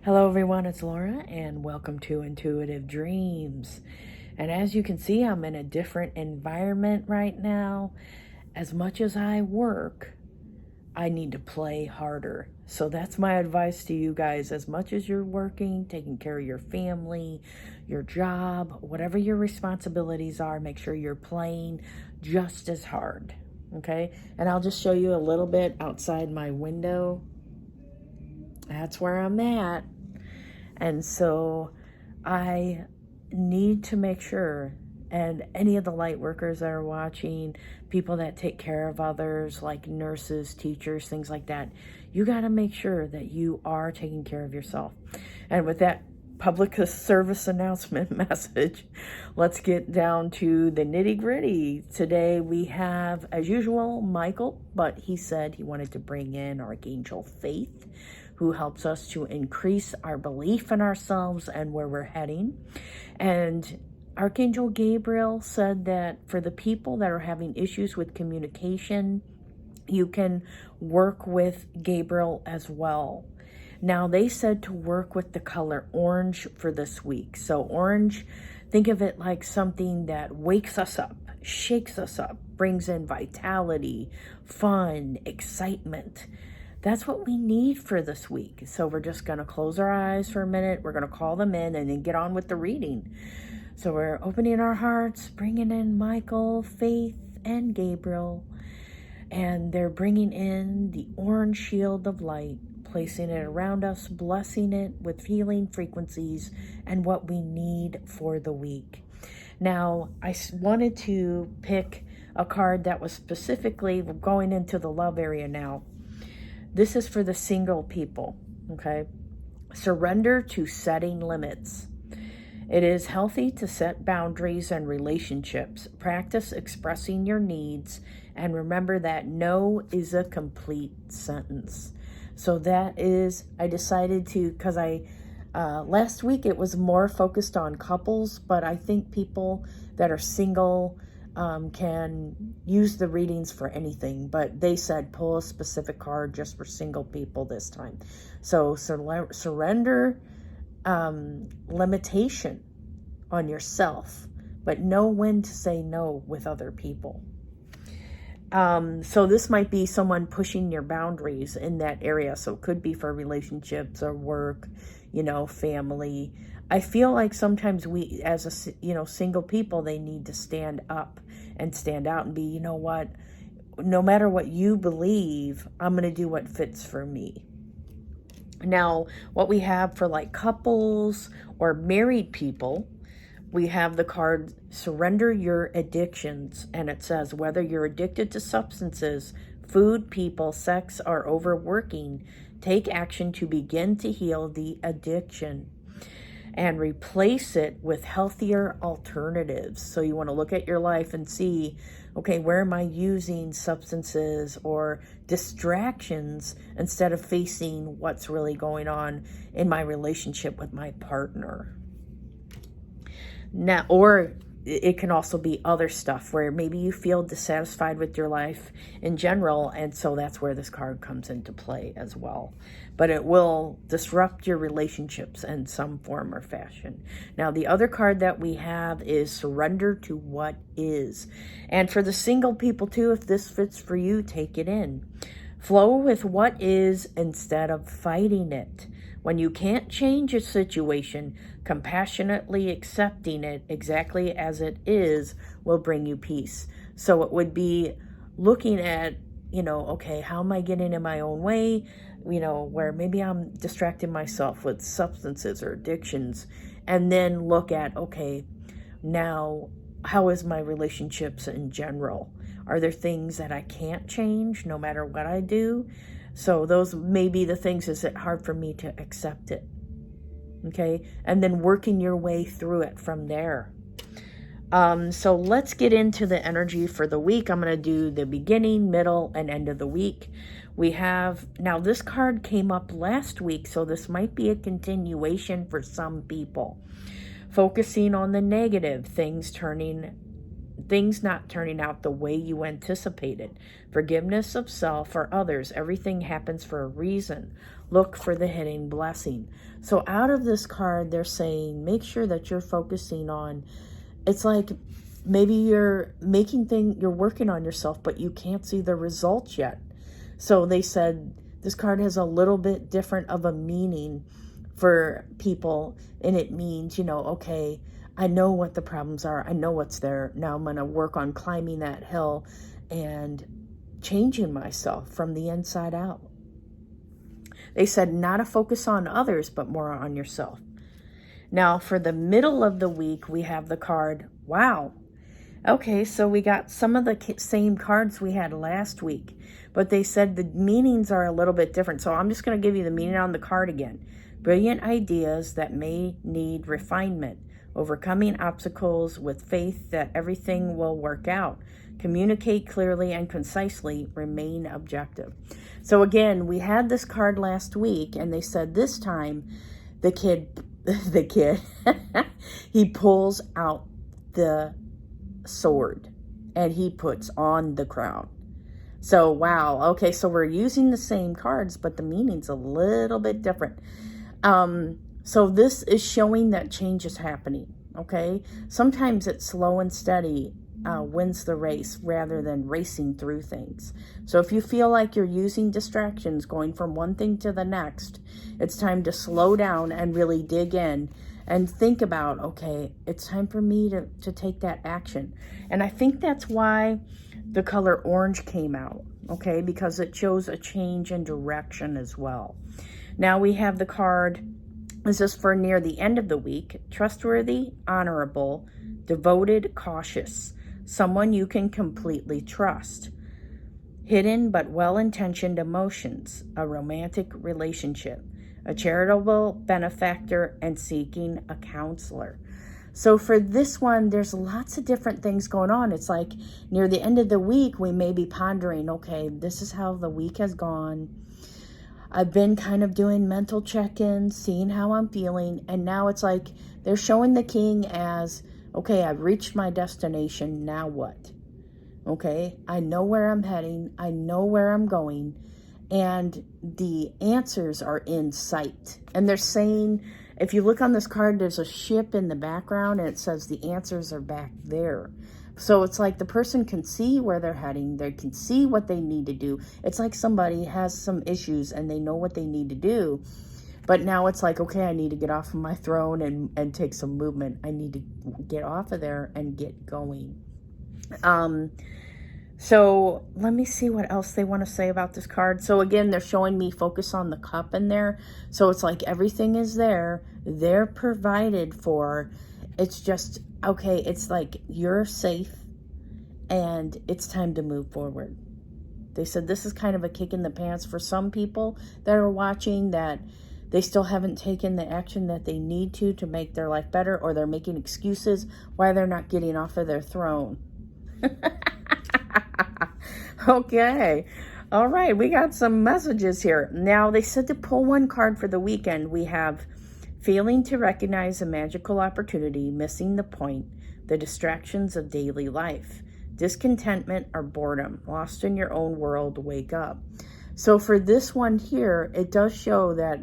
Hello everyone, it's Laura and welcome to Intuitive Dreams. And as you can see, I'm in a different environment right now. As much as I work, I need to play harder. So that's my advice to you guys. As much as you're working, taking care of your family, your job, whatever your responsibilities are, make sure you're playing just as hard. Okay? And I'll just show you a little bit outside my window. That's where I'm at. And so I need to make sure, and any of the light workers that are watching, people that take care of others, like nurses, teachers, things like that, you got to make sure that you are taking care of yourself. And with that public service announcement message, let's get down to the nitty-gritty. Today we have, as usual, Michael, but he said he wanted to bring in Archangel Faith, who helps us to increase our belief in ourselves and where we're heading. And Archangel Gabriel said that for the people that are having issues with communication, you can work with Gabriel as well. Now, they said to work with the color orange for this week. So orange, think of it like something that wakes us up, shakes us up, brings in vitality, fun, excitement. That's what we need for this week. So we're just going to close our eyes for a minute. We're going to call them in and then get on with the reading. So we're opening our hearts, bringing in Michael, Faith, and Gabriel. And they're bringing in the orange shield of light, placing it around us, blessing it with healing frequencies and what we need for the week. Now, I wanted to pick a card that was specifically going into the love area now. This is for the single people, okay? Surrender to setting limits. It is healthy to set boundaries and relationships. Practice expressing your needs, and remember that no is a complete sentence. So that is, I decided to, because last week it was more focused on couples, but I think people that are single can use the readings for anything, but they said pull a specific card just for single people this time. So surrender limitation on yourself, but know when to say no with other people. So this might be someone pushing your boundaries in that area. So it could be for relationships or work, family. I feel like sometimes we, as single people, they need to stand up and stand out and be, you know what, no matter what you believe, I'm going to do what fits for me. Now, what we have for like couples or married people, we have the card Surrender Your Addictions, and it says whether you're addicted to substances, food, people, sex, or overworking, take action to begin to heal the addiction and replace it with healthier alternatives. So you want to look at your life and see, okay, where am I using substances or distractions instead of facing what's really going on in my relationship with my partner? Now, or it can also be other stuff where maybe you feel dissatisfied with your life in general, and so that's where this card comes into play as well. But it will disrupt your relationships in some form or fashion. Now, the other card that we have is Surrender to What Is. And for the single people too, if this fits for you, take it in. Flow with what is instead of fighting it. When you can't change a situation, compassionately accepting it exactly as it is will bring you peace. So it would be looking at, okay, how am I getting in my own way? Where maybe I'm distracting myself with substances or addictions, and then look at, okay, now how is my relationships in general? Are there things that I can't change no matter what I do? So those may be the things. Is it hard for me to accept it? Okay. And then working your way through it from there. So let's get into the energy for the week. I'm going to do the beginning, middle, and end of the week. We have, now this card came up last week, so this might be a continuation for some people. Focusing on the negative, things turning things not turning out the way you anticipated. Forgiveness of self or others. Everything happens for a reason. Look for the hidden blessing. So out of this card, they're saying, make sure that you're focusing on, it's like maybe you're you're working on yourself, but you can't see the results yet. So they said this card has a little bit different of a meaning for people. And it means, okay, I know what the problems are. I know what's there. Now I'm going to work on climbing that hill and changing myself from the inside out. They said not a focus on others, but more on yourself. Now for the middle of the week, we have the card, wow. Okay, so we got some of the same cards we had last week, but they said the meanings are a little bit different. So I'm just going to give you the meaning on the card again. Brilliant ideas that may need refinement. Overcoming obstacles with faith that everything will work out. Communicate clearly and concisely. Remain objective. So again, we had this card last week, and they said this time the kid, he pulls out the sword and he puts on the crown. So, wow. Okay, so we're using the same cards, but the meaning's a little bit different. So this is showing that change is happening, okay? Sometimes it's slow and steady wins the race rather than racing through things. So if you feel like you're using distractions, going from one thing to the next, it's time to slow down and really dig in and think about, okay, it's time for me to take that action. And I think that's why the color orange came out, okay? Because it shows a change in direction as well. Now we have the card, this is for near the end of the week, trustworthy, honorable, devoted, cautious, someone you can completely trust, hidden but well-intentioned emotions, a romantic relationship, a charitable benefactor, and seeking a counselor. So for this one, there's lots of different things going on. It's like near the end of the week, we may be pondering, okay, this is how the week has gone. I've been kind of doing mental check-ins, seeing how I'm feeling. And now it's like they're showing the king as, okay, I've reached my destination. Now what? Okay, I know where I'm heading. I know where I'm going. And the answers are in sight. And they're saying, if you look on this card, there's a ship in the background and it says the answers are back there. So it's like the person can see where they're heading. They can see what they need to do. It's like somebody has some issues and they know what they need to do. But now it's like, okay, I need to get off of my throne and take some movement. I need to get off of there and get going. So let me see what else they want to say about this card. So again, they're showing me focus on the cup in there. So it's like everything is there. They're provided for. It's just, okay, it's like you're safe and it's time to move forward. They said this is kind of a kick in the pants for some people that are watching, that they still haven't taken the action that they need to make their life better, or they're making excuses why they're not getting off of their throne. Okay. All right. We got some messages here. Now, they said to pull one card for the weekend. We have failing to recognize a magical opportunity, missing the point, the distractions of daily life, discontentment or boredom, lost in your own world, wake up. So for this one here, it does show that,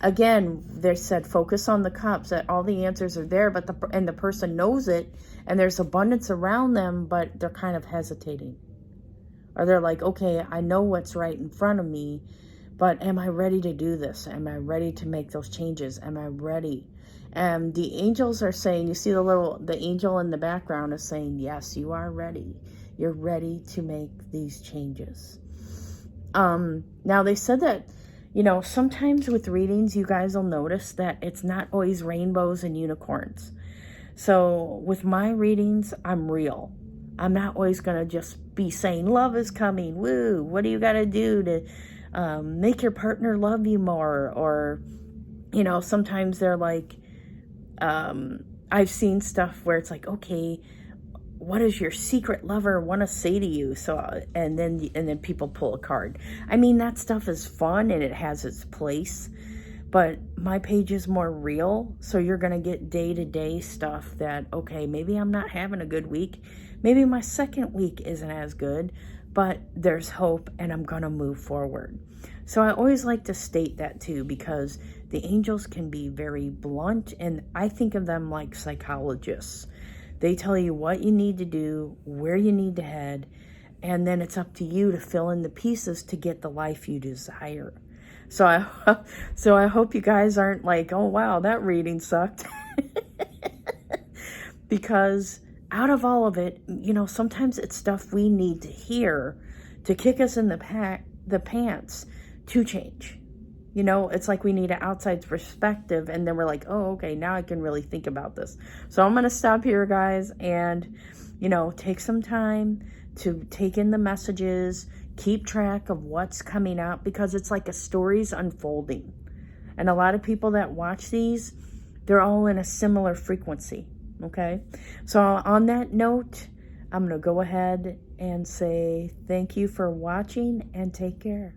again, they said focus on the cups, that all the answers are there, but the person knows it, and there's abundance around them, but they're kind of hesitating. Or they're like, okay, I know what's right in front of me, but am I ready to do this? Am I ready to make those changes? Am I ready? And the angels are saying, you see the angel in the background is saying, yes, you are ready. You're ready to make these changes. Now they said that, sometimes with readings, you guys will notice that it's not always rainbows and unicorns. So with my readings, I'm real. I'm not always going to just be saying, love is coming, woo, what do you got to do to make your partner love you more? Or, sometimes they're like, I've seen stuff where it's like, okay, what does your secret lover want to say to you? So, and then people pull a card. I mean, that stuff is fun and it has its place. But my page is more real, so you're going to get day-to-day stuff that, okay, maybe I'm not having a good week. Maybe my second week isn't as good, but there's hope and I'm going to move forward. So I always like to state that too, because the angels can be very blunt, and I think of them like psychologists. They tell you what you need to do, where you need to head, and then it's up to you to fill in the pieces to get the life you desire. So I hope you guys aren't like, oh wow, that reading sucked. Because out of all of it, you know, sometimes it's stuff we need to hear to kick us in the pants to change. You know, it's like we need an outside perspective, and then we're like, oh, okay, now I can really think about this. So I'm going to stop here, guys, and, you know, take some time to take in the messages, keep track of what's coming out, because it's like a story's unfolding. And a lot of people that watch these, they're all in a similar frequency, okay? So on that note, I'm going to go ahead and say thank you for watching and take care.